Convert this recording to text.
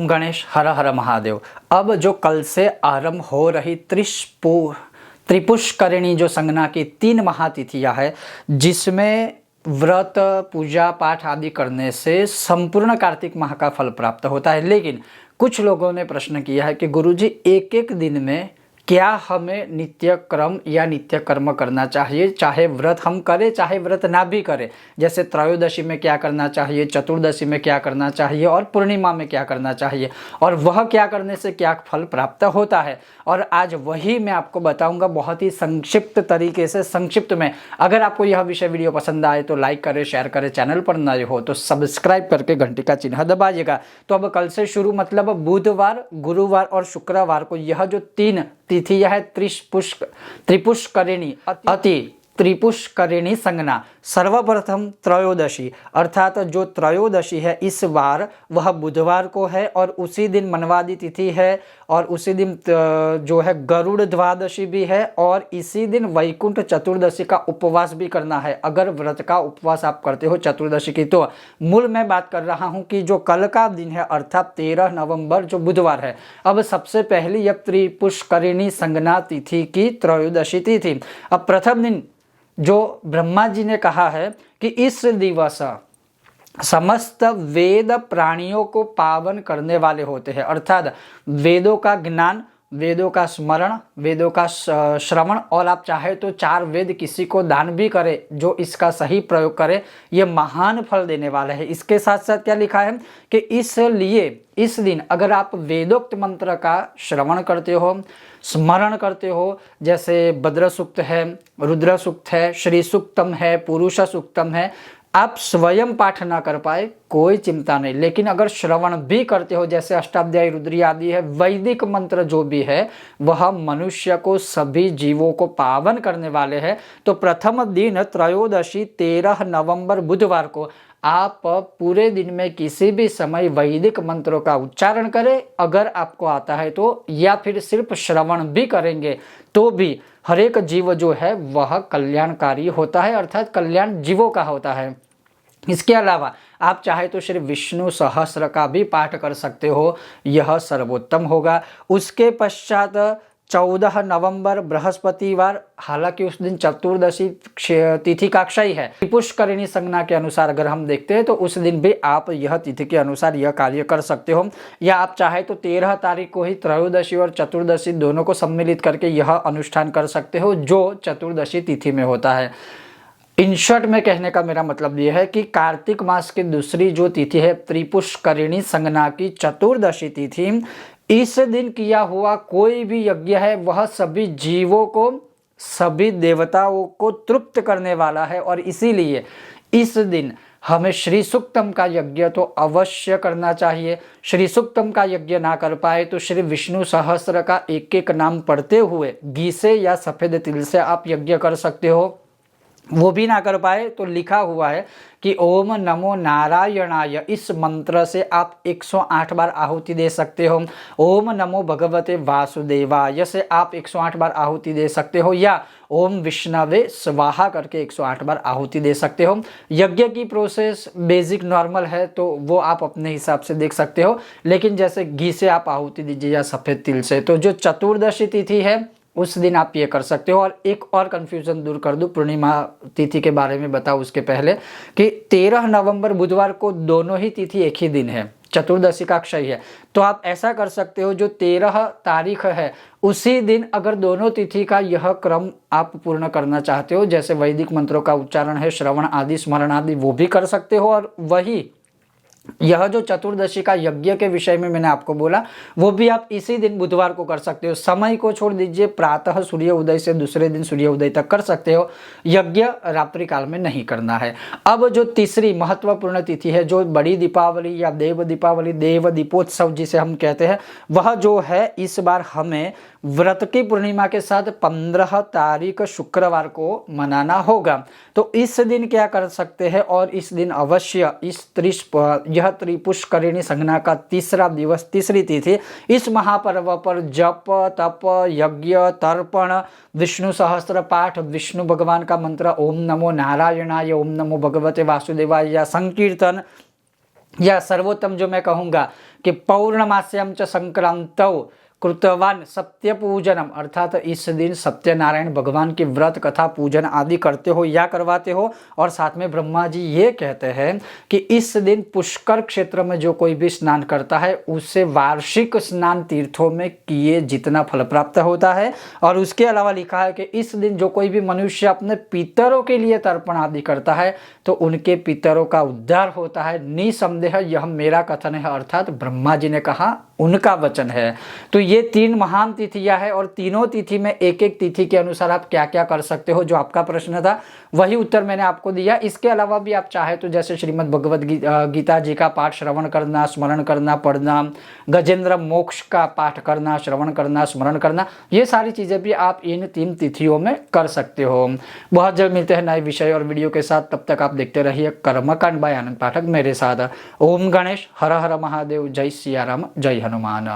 ओम गणेश हर हर महादेव। अब जो कल से आरंभ हो रही त्रिपुष्करिणी जो संगना की 3 महातिथियां है, जिसमें व्रत पूजा पाठ आदि करने से संपूर्ण कार्तिक माह का फल प्राप्त होता है। लेकिन कुछ लोगों ने प्रश्न किया है कि गुरुजी एक एक दिन में क्या हमें नित्य क्रम या नित्य कर्म करना चाहिए, चाहे व्रत हम करें चाहे व्रत ना भी करें। जैसे त्रयोदशी में क्या करना चाहिए, चतुर्दशी में क्या करना चाहिए और पूर्णिमा में क्या करना चाहिए, और वह क्या करने से क्या फल प्राप्त होता है। और आज वही मैं आपको बताऊंगा बहुत ही संक्षिप्त तरीके से, संक्षिप्त में। अगर आपको यह विषय वीडियो पसंद आए तो लाइक करें, शेयर करें, चैनल पर नए हो तो सब्सक्राइब करके घंटी का चिन्ह दबाइएगा। तो अब कल से शुरू, मतलब बुधवार, गुरुवार और शुक्रवार को यह जो 3 तिथि है त्रिपुष्करिणी अति त्रिपुष्करिणी संगना। सर्वप्रथम त्रयोदशी, अर्थात जो त्रयोदशी है इस बार वह बुधवार को है और उसी दिन मनवादी तिथि है और उसी दिन जो है गरुड़ द्वादशी भी है और इसी दिन वैकुंठ चतुर्दशी का उपवास भी करना है। अगर व्रत का उपवास आप करते हो चतुर्दशी की, तो मूल मैं बात कर रहा हूं कि जो कल का दिन है अर्थात 13 नवंबर जो बुधवार है। अब सबसे पहली यह त्रिपुष्करिणी संगना तिथि की त्रयोदशी तिथि। अब प्रथम दिन जो ब्रह्मा जी ने कहा है कि इस दिवस समस्त वेद प्राणियों को पावन करने वाले होते हैं, अर्थात वेदों का ज्ञान, वेदों का स्मरण, वेदों का श्रवण, और आप चाहे तो 4 वेद किसी को दान भी करे जो इसका सही प्रयोग करे, ये महान फल देने वाला है। इसके साथ साथ क्या लिखा है कि इसलिए इस दिन अगर आप वेदोक्त मंत्र का श्रवण करते हो, स्मरण करते हो, जैसे भद्र सूक्त है, रुद्र सूक्त है, श्री सूक्तम है, पुरुष सूक्तम है, आप स्वयं पाठ ना कर पाए कोई चिंता नहीं, लेकिन अगर श्रवण भी करते हो जैसे अष्टाध्यायी रुद्री आदि है, वैदिक मंत्र जो भी है वह मनुष्य को, सभी जीवों को पावन करने वाले हैं। तो प्रथम दिन त्रयोदशी 13 नवंबर बुधवार को आप पूरे दिन में किसी भी समय वैदिक मंत्रों का उच्चारण करें, अगर आपको आता है तो, या फिर सिर्फ श्रवण भी करेंगे तो भी हर एक जीव जो है वह कल्याणकारी होता है, अर्थात कल्याण जीवों का होता है। इसके अलावा आप चाहे तो श्री विष्णु सहस्त्र का भी पाठ कर सकते हो, यह सर्वोत्तम होगा। उसके पश्चात 14 नवंबर बृहस्पतिवार, हालांकि उस दिन चतुर्दशी तिथि का क्षय है। त्रिपुष्करिणी संगना के अनुसार अगर हम देखते हैं तो उस दिन भी आप यह तिथि के अनुसार यह कार्य कर सकते हो, या आप चाहे तो 13 तारीख को ही त्रयोदशी और चतुर्दशी दोनों को सम्मिलित करके यह अनुष्ठान कर सकते हो जो चतुर्दशी तिथि में होता है। इन शॉर्ट में कहने का मेरा मतलब यह है कि कार्तिक मास की दूसरी जो तिथि है त्रिपुष्करिणी संगना की चतुर्दशी तिथि, इस दिन किया हुआ कोई भी यज्ञ है वह सभी जीवों को, सभी देवताओं को तृप्त करने वाला है, और इसीलिए इस दिन हमें श्री सूक्तम का यज्ञ तो अवश्य करना चाहिए। श्री सूक्तम का यज्ञ ना कर पाए तो श्री विष्णु सहस्त्र का एक एक नाम पढ़ते हुए घी से या सफेद तिल से आप यज्ञ कर सकते हो। वो भी ना कर पाए तो लिखा हुआ है कि ओम नमो नारायणाय, इस मंत्र से आप 108 बार आहुति दे सकते हो। ओम नमो भगवते वासुदेवाय से आप 108 बार आहुति दे सकते हो, या ओम विष्णवे स्वाहा करके 108 बार आहुति दे सकते हो। यज्ञ की प्रोसेस बेसिक नॉर्मल है तो वो आप अपने हिसाब से देख सकते हो, लेकिन जैसे घी से आप आहुति दीजिए या सफ़ेद तिल से। तो जो चतुर्दशी तिथि है उस दिन आप ये कर सकते हो। और एक और कंफ्यूजन दूर कर दूं, पूर्णिमा तिथि के बारे में बताओ उसके पहले, कि 13 नवंबर बुधवार को दोनों ही तिथि एक ही दिन है, चतुर्दशी का क्षय है। तो आप ऐसा कर सकते हो, जो 13 तारीख है उसी दिन अगर दोनों तिथि का यह क्रम आप पूर्ण करना चाहते हो, जैसे वैदिक मंत्रों का उच्चारण है, श्रवण आदि, स्मरण आदि, वो भी कर सकते हो। और वही यह जो चतुर्दशी का यज्ञ के विषय में मैंने आपको बोला, वो भी आप इसी दिन बुधवार को कर सकते हो। समय को छोड़ दीजिए, प्रातः सूर्य उदय से दूसरे दिन सूर्य उदय तक कर सकते हो, यज्ञ रात्रि काल में नहीं करना है। अब जो तीसरी महत्वपूर्ण तिथि है, जो बड़ी दीपावली या देव दीपावली, देव दीपोत्सव जिसे हम कहते हैं, वह जो है इस बार हमें व्रत की पूर्णिमा के साथ 15 तारीख शुक्रवार को मनाना होगा। तो इस दिन क्या कर सकते हैं, और इस दिन अवश्य यह त्रिपुष्करिणी संगना का तीसरा दिवस, तीसरी तिथि, इस महापर्व पर जप, तप, यज्ञ, तर्पण, विष्णु सहस्त्र पाठ, विष्णु भगवान का मंत्र ओम नमो नारायणाय, ओम नमो भगवते वासुदेवाय, या संकीर्तन, या सर्वोत्तम जो मैं कहूँगा कि पौर्णमास्याम च संक्रांतौ कृतवान सत्य पूजनम, अर्थात इस दिन सत्यनारायण भगवान की व्रत कथा पूजन आदि करते हो या करवाते हो। और साथ में ब्रह्मा जी ये कहते हैं कि इस दिन पुष्कर क्षेत्र में जो कोई भी स्नान करता है उसे वार्षिक स्नान तीर्थों में किए जितना फल प्राप्त होता है। और उसके अलावा लिखा है कि इस दिन जो कोई भी मनुष्य अपने पितरों के लिए तर्पण आदि करता है तो उनके पितरों का उद्धार होता है। निसंदेह यह मेरा कथन है, अर्थात ब्रह्मा जी ने कहा, उनका वचन है। तो ये 3 महान तिथियां हैं और तीनों तिथि में एक एक तिथि के अनुसार आप क्या क्या कर सकते हो, जो आपका प्रश्न था वही उत्तर मैंने आपको दिया। इसके अलावा भी आप चाहे तो जैसे श्रीमद् भगवद गीता जी का पाठ श्रवण करना, स्मरण करना, पढ़ना, गजेंद्र मोक्ष का पाठ करना, श्रवण करना, स्मरण करना, ये सारी चीज़ें भी आप इन 3 तिथियों में कर सकते हो। बहुत जल्द मिलते हैं नए विषय और वीडियो के साथ, तब तक आप देखते रहिए कर्मकांड बाय आनंद पाठक मेरे साथ। ओम गणेश, हर हर महादेव, जय सिया राम, जय हनुमान।